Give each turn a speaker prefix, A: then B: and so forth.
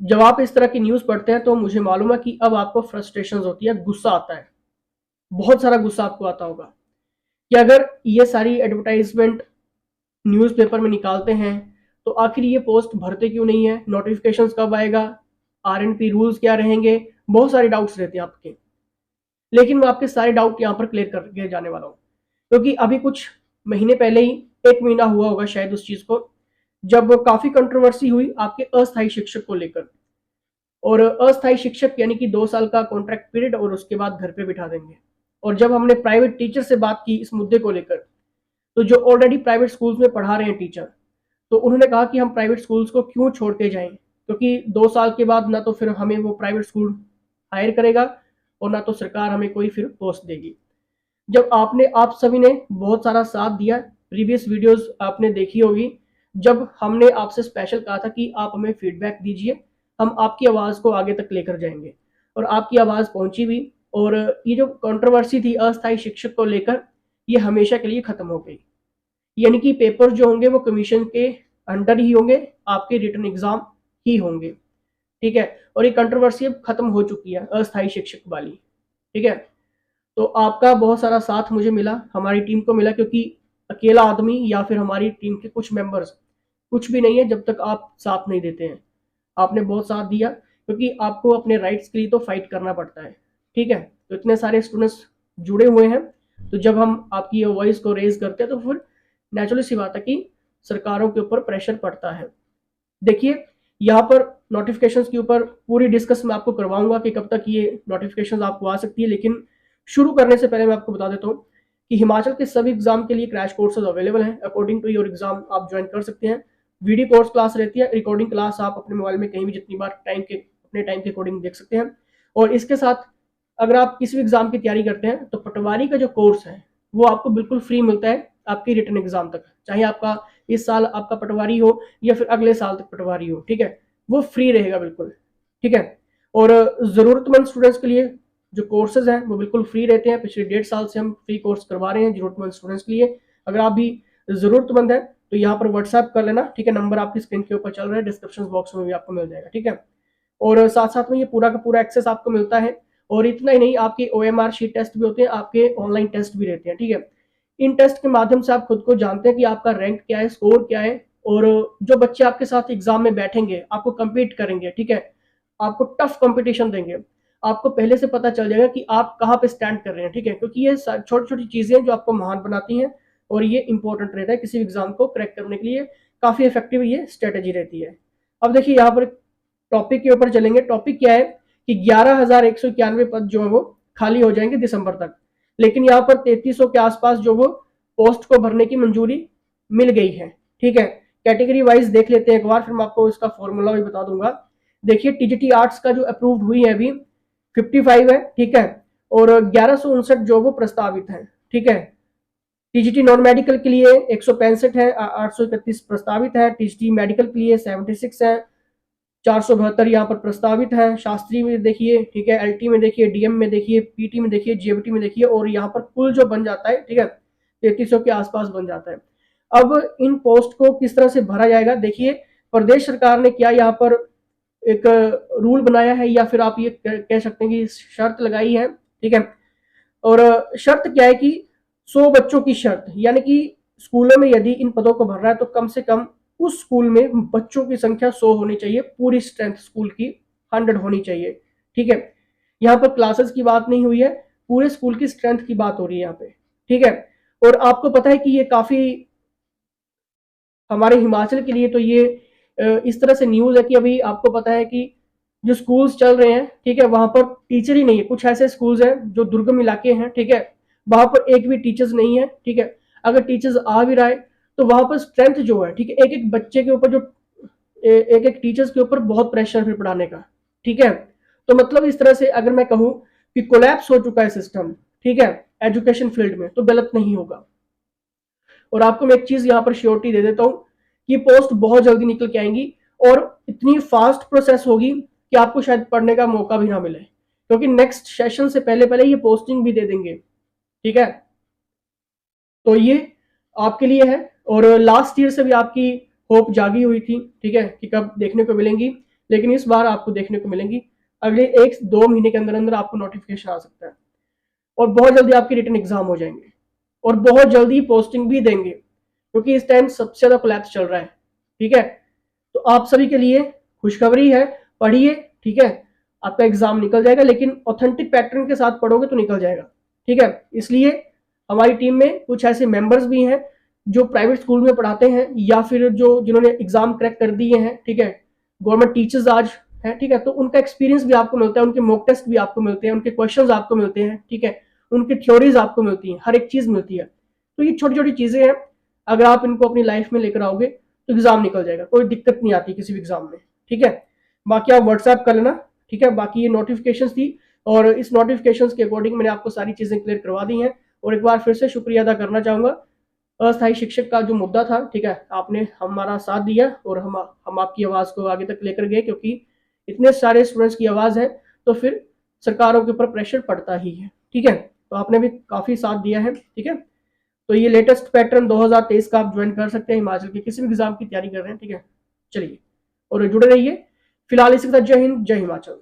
A: जब आप इस तरह की न्यूज़ पढ़ते हैं तो मुझे मालूम है कि अब आपको फ्रस्ट्रेशंस होती है, गुस्सा आता है, बहुत सारा गुस्सा आपको आता होगा कि अगर ये सारी एडवर्टाइजमेंट न्यूज़पेपर में निकालते हैं तो आखिर ये पोस्ट भरते क्यों नहीं है, नोटिफिकेशंस कब आएगा, आरएनपी रूल्स क्या रहेंगे, बहुत सारे डाउट्स रहते हैं आपके। लेकिन मैं आपके सारे डाउट यहाँ पर क्लियर करके जाने वाला हूँ, क्योंकि अभी कुछ महीने पहले ही, 1 महीना हुआ होगा शायद उस चीज़ को, जब काफ़ी कंट्रोवर्सी हुई आपके अस्थायी शिक्षक को लेकर। और अस्थायी शिक्षक यानी कि 2 साल का कॉन्ट्रैक्ट पीरियड और उसके बाद घर पे बिठा देंगे। और जब हमने प्राइवेट टीचर से बात की इस मुद्दे को लेकर, तो जो ऑलरेडी प्राइवेट स्कूल्स में पढ़ा रहे हैं टीचर, तो उन्होंने कहा कि हम प्राइवेट स्कूल्स को क्यों छोड़ के जाएं, क्योंकि 2 साल के बाद ना तो फिर हमें वो प्राइवेट स्कूल हायर करेगा और ना तो सरकार हमें कोई फिर पोस्ट देगी। जब आप सभी ने बहुत सारा साथ दिया, प्रीवियस वीडियोस आपने देखी होगी, जब हमने आपसे स्पेशल कहा था कि आप हमें फीडबैक दीजिए, हम आपकी आवाज़ को आगे तक लेकर जाएंगे, और आपकी आवाज़ पहुंची भी। और ये जो कंट्रोवर्सी थी अस्थायी शिक्षक को लेकर, ये हमेशा के लिए खत्म हो गई। यानी कि पेपर जो होंगे वो कमीशन के अंडर ही होंगे, आपके रिटर्न एग्जाम ही होंगे। ठीक है, और ये कंट्रोवर्सी अब खत्म हो चुकी है अस्थायी शिक्षक वाली। ठीक है, तो आपका बहुत सारा साथ मुझे मिला, हमारी टीम को मिला, क्योंकि अकेला आदमी या फिर हमारी टीम के कुछ मेंबर्स कुछ भी नहीं है जब तक आप साथ नहीं देते हैं। आपने बहुत साथ दिया, क्योंकि आपको अपने राइट्स के लिए तो फाइट करना पड़ता है। ठीक है, तो इतने सारे स्टूडेंट्स जुड़े हुए हैं, तो जब हम आपकी ये वॉइस को रेज करते हैं तो फिर नेचुरली सी बात है कि सरकारों के ऊपर प्रेशर पड़ता है। देखिए, यहाँ पर नोटिफिकेशंस के ऊपर पूरी डिस्कस मैं आपको करवाऊंगा कि कब तक ये नोटिफिकेशंस आपको आ सकती है, लेकिन शुरू करने से पहले मैं आपको बता देता हूँ कि हिमाचल के सभी एग्जाम के लिए क्रैश कोर्सेज अवेलेबल हैं। अकॉर्डिंग टू योर एग्जाम आप ज्वाइन कर सकते हैं। वीडियो कोर्स क्लास रहती है, रिकॉर्डिंग क्लास आप अपने मोबाइल में कहीं भी जितनी बार अपने टाइम के अकॉर्डिंग देख सकते हैं। और इसके साथ अगर आप किसी भी एग्जाम की तैयारी करते हैं तो पटवारी का जो कोर्स है वो आपको बिल्कुल फ्री मिलता है आपकी रिटर्न एग्जाम तक, चाहे आपका इस साल आपका पटवारी हो या फिर अगले साल तक पटवारी हो। ठीक है, वो फ्री रहेगा बिल्कुल। ठीक है, और ज़रूरतमंद स्टूडेंट्स के लिए जो कोर्सेज हैं वो बिल्कुल फ्री रहते हैं। पिछले 1.5 साल से हम फ्री कोर्स करवा रहे हैं ज़रूरतमंद स्टूडेंट्स के लिए। अगर आप भी ज़रूरतमंद है तो यहाँ पर व्हाट्सएप कर लेना। ठीक है, नंबर आपकी स्क्रीन के ऊपर चल रहा है, डिस्क्रिप्शन बॉक्स में भी आपको मिल जाएगा। ठीक है, और साथ साथ में ये पूरा का पूरा एक्सेस आपको मिलता है। और इतना ही नहीं, आपके OMR शीट टेस्ट भी होते हैं, आपके ऑनलाइन टेस्ट भी रहते हैं। ठीक है, इन टेस्ट के माध्यम से आप खुद को जानते हैं कि आपका रैंक क्या है, स्कोर क्या है। और जो बच्चे आपके साथ एग्जाम में बैठेंगे, आपको कम्पीट करेंगे, ठीक है, आपको टफ कंपटीशन देंगे, आपको पहले से पता चल जाएगा कि आप कहाँ पे स्टैंड कर रहे हैं। ठीक है, क्योंकि ये छोटी छोटी चीजें जो आपको महान बनाती हैं, और ये इंपॉर्टेंट रहता है किसी एग्जाम को क्रैक करने के लिए। काफी इफेक्टिव ये स्ट्रेटेजी रहती है। अब देखिए, यहाँ पर टॉपिक के ऊपर चलेंगे। टॉपिक क्या है कि 11,191 पद जो है वो खाली हो जाएंगे दिसंबर तक, लेकिन यहाँ पर 3300 के आसपास जो वो पोस्ट को भरने की मंजूरी मिल गई है। ठीक है, कैटेगरी वाइज देख लेते हैं एक बार, फिर मैं आपको इसका फॉर्मूला भी बता दूंगा। देखिए, टीजीटी आर्ट्स का जो अप्रूव्ड हुई है अभी 55 है। ठीक है, और 1159 जो वो प्रस्तावित है। ठीक है, टीजीटी नॉन मेडिकल के लिए 165 है, 831 प्रस्तावित है। टीजीटी मेडिकल के लिए 76 है, 472 यहाँ पर प्रस्तावित है। शास्त्री में देखिए, ठीक है, एलटी में देखिए, डीएम में देखिए, पीटी में देखिए, जेबीटी में देखिए, और यहाँ पर कुल जो बन जाता है, ठीक है, 3300 के आसपास बन जाता है। अब इन पोस्ट को किस तरह से भरा जाएगा, देखिए, प्रदेश सरकार ने क्या यहाँ पर एक रूल बनाया है, या फिर आप ये कह सकते हैं कि शर्त लगाई है। ठीक है, और शर्त क्या है कि 100 बच्चों की शर्त, यानी कि स्कूलों में यदि इन पदों को भरना है तो कम से कम उस स्कूल में बच्चों की संख्या 100 होनी चाहिए, पूरी स्ट्रेंथ स्कूल की 100 होनी चाहिए। ठीक है, यहाँ पर क्लासेस की बात नहीं हुई है, पूरे स्कूल की स्ट्रेंथ की बात हो रही है यहाँ पे। ठीक है, और आपको पता है कि ये काफी हमारे हिमाचल के लिए तो ये इस तरह से न्यूज है कि अभी आपको पता है कि जो स्कूल्स चल रहे हैं, ठीक है, वहां पर टीचर ही नहीं है। कुछ ऐसे स्कूल्स हैं जो दुर्गम इलाके हैं, ठीक है, वहां पर एक भी टीचर्स नहीं है। ठीक है, अगर टीचर्स आ भी रहा है तो वहां पर स्ट्रेंथ जो है, ठीक है, एक एक बच्चे के ऊपर जो एक एक टीचर्स के ऊपर बहुत प्रेशर है पढ़ाने का। ठीक है, तो मतलब इस तरह से अगर मैं कहूँ कि कोलैप्स हो चुका है सिस्टम, ठीक है, एजुकेशन फील्ड में, तो गलत नहीं होगा। और आपको मैं एक चीज यहाँ पर श्योरिटी दे देता हूँ कि पोस्ट बहुत जल्दी निकल के आएंगी, और इतनी फास्ट प्रोसेस होगी कि आपको शायद पढ़ने का मौका भी ना मिले, क्योंकि नेक्स्ट सेशन से पहले पहले ये पोस्टिंग भी दे देंगे। ठीक है, तो ये आपके लिए है। और लास्ट ईयर से भी आपकी होप जागी हुई थी, ठीक है, कि कब देखने को मिलेंगी, लेकिन इस बार आपको देखने को मिलेंगी अगले 1-2 महीने के अंदर अंदर आपको नोटिफिकेशन आ सकता है, और बहुत जल्दी आपके रिटन एग्जाम हो जाएंगे, और बहुत जल्दी पोस्टिंग भी देंगे, क्योंकि इस टाइम सबसे ज्यादा कोलैप्स चल रहा है। ठीक है, तो आप सभी के लिए खुशखबरी है, पढ़िए। ठीक है, आपका एग्जाम निकल जाएगा, लेकिन ऑथेंटिक पैटर्न के साथ पढ़ोगे तो निकल जाएगा। ठीक है, इसलिए हमारी टीम में कुछ ऐसे मेंबर्स भी हैं जो प्राइवेट स्कूल में पढ़ाते हैं, या फिर जो जिन्होंने एग्जाम क्रैक कर दिए हैं। ठीक है, गवर्नमेंट टीचर्स आज हैं। ठीक है, तो उनका एक्सपीरियंस भी आपको मिलता है, उनके मॉक टेस्ट भी आपको मिलते हैं, उनके क्वेश्चंस आपको मिलते हैं। ठीक है, उनकी थ्योरीज आपको मिलती हैं, हर एक चीज मिलती है। तो ये छोटी छोटी चीजें हैं, अगर आप इनको अपनी लाइफ में लेकर आओगे तो एग्जाम निकल जाएगा, कोई दिक्कत नहीं आती किसी भी एग्जाम में। ठीक है, बाकी आप व्हाट्सएप कर लेना। ठीक है, बाकी ये नोटिफिकेशन थी, और इस नोटिफिकेशन के अकॉर्डिंग मैंने आपको सारी चीजें क्लियर करवा दी हैं। और एक बार फिर से शुक्रिया अदा करना चाहूंगा, अस्थायी शिक्षक का जो मुद्दा था। ठीक है, आपने हमारा साथ दिया और हम आपकी आवाज को आगे तक लेकर गए, क्योंकि इतने सारे स्टूडेंट्स की आवाज है तो फिर सरकारों के ऊपर प्रेशर पड़ता ही है। ठीक है, तो आपने भी काफी साथ दिया है। ठीक है, तो ये लेटेस्ट पैटर्न 2023 का आप ज्वाइन कर सकते हैं, हिमाचल के किसी भी एग्जाम की तैयारी कर रहे हैं। ठीक है, चलिए और जुड़े रहिए। फिलहाल इसी के साथ जय हिंद, जय हिमाचल।